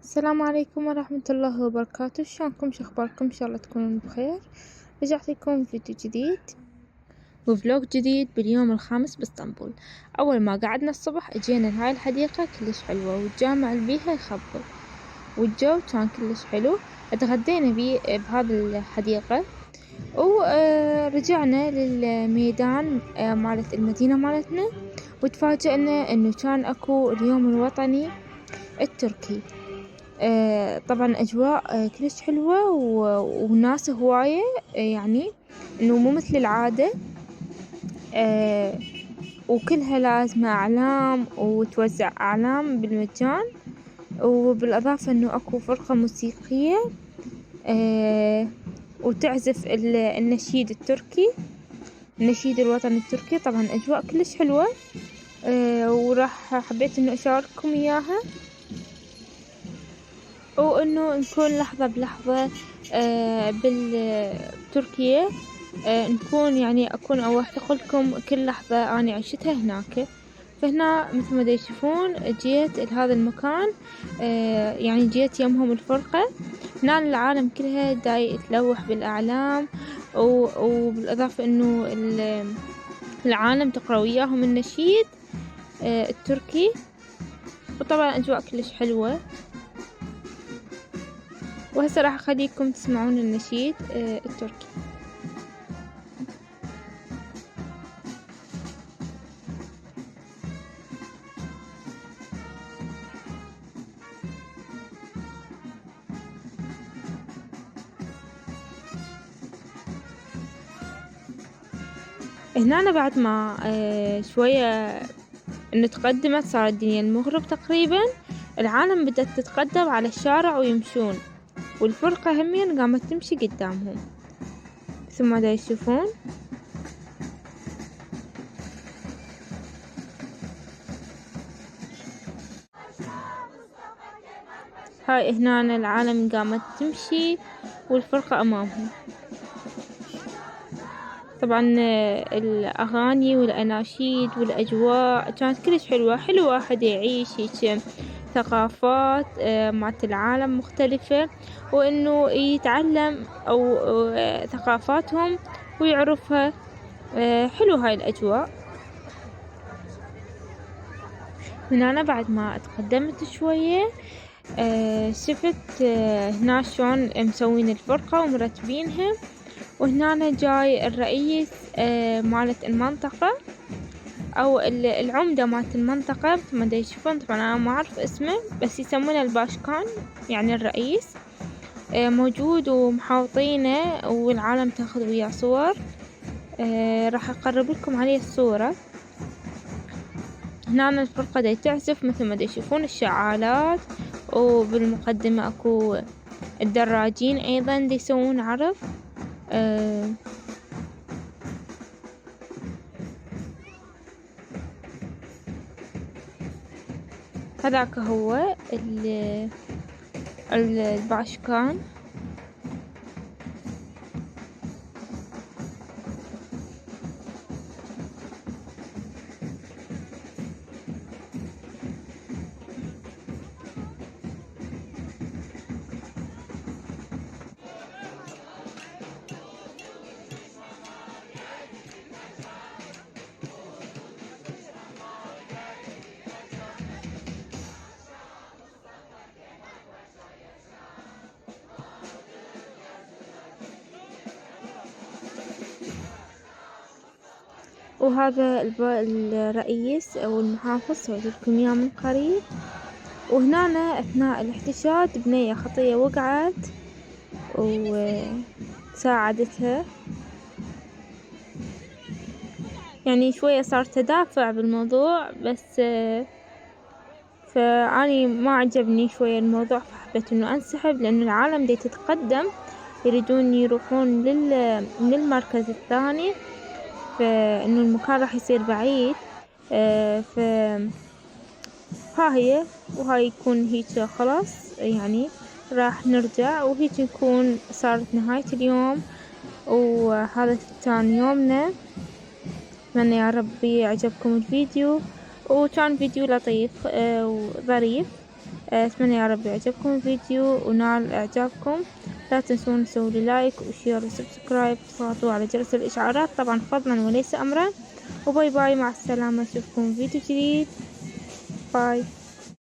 السلام عليكم ورحمة الله وبركاته. شلونكم؟ شو اخباركم؟ ان شاء الله تكونون بخير. رجعت لكم فيديو جديد وفلوج جديد باليوم الخامس باسطنبول. اول ما قعدنا الصبح اجينا لهاي الحديقة كلش حلوة، والجامع اللي بيها يخبل، والجو كان كلش حلو. اتغدينا بهذه الحديقة ورجعنا للميدان مالت المدينة مالتنا، وتفاجأنا انه كان اكو اليوم الوطني التركي. طبعا أجواء كلش حلوة وناس هواية، يعني إنه مو مثل العادة. آه، وكلها لازمة أعلام وتوزع أعلام بالمجان، وبالإضافة إنه أكو فرقة موسيقية وتعزف النشيد التركي، النشيد الوطني التركي. طبعا أجواء كلش حلوة. وراح حبيت إنه أشارككم إياها، وإنه نكون لحظة بلحظة بالتركيا. نكون يعني أكون أوثق لكم كل لحظة أنا عشتها هناك. فهنا مثل ما دا تشوفون جيت لهذا المكان، يعني جيت يمهم الفرقة. هنا العالم كلها دا يتلوح بالأعلام، وبالإضافة إنه العالم تقرأ وياهم النشيد التركي. وطبعا أجواء كلش حلوة. وهسه راح أخليكم تسمعون النشيد التركي. هنا بعد ما شوية تقدمت، صار الدنيا المغرب تقريبا، العالم بدأت تتقدم على الشارع ويمشون، والفرقة همين قامت تمشي قدامهم مثل ما دا يشوفون. هاي هنا العالم قامت تمشي والفرقة أمامهم. طبعا الأغاني والأناشيد والأجواء كانت كلش حلوة. حلو واحد يعيش هيك ثقافات مالت العالم مختلفة، وإنه يتعلم أو ثقافاتهم ويعرفها. حلو هاي الأجواء. من أنا بعد ما تقدمت شوية شفت هنا شلون مسوين الفرقة ومرتبينها. وهنا جاي الرئيس مالت المنطقة، أو العمدة مالت المنطقة مثل ما دا يشوفون. طبعا أنا ما أعرف اسمه، بس يسمونه الباشكان، يعني الرئيس. موجود ومحاوطينه، والعالم تاخذ وياه صور. راح أقرب لكم عليه الصورة. هنا الفرقة دا تعزف مثل ما دا يشوفون الشعالات، وبالمقدمة أكو الدراجين أيضا دا يسوون عرض. هذاك هو الباشكان. وهذا الرئيس أو المحافظ، سويت لكم إياه من قريب. وهنا أثناء الاحتشاد بنية خطية وقعت وساعدتها، يعني شوية صار تدافع بالموضوع، بس فأني ما عجبني شوية الموضوع، فحبيت إنه أنسحب، لأنه العالم دي تتقدم يريدون يروحون للمركز الثاني، فإنه المكان راح يصير بعيد. ف ها هي، وهاي يكون هيك خلاص، يعني راح نرجع، وهيك نكون صارت نهاية اليوم. وهذا كان يومنا. أتمنى يا ربي عجبكم الفيديو، وكان فيديو لطيف وظريف. أتمنى يا رب يعجبكم الفيديو ونال إعجابكم. لا تنسون تسووا لي لايك وشير وسبسكرايب، تضغطوا على جرس الإشعارات طبعا فضلا وليس أمرا. وباي باي، مع السلامة، أشوفكم فيديو جديد. باي.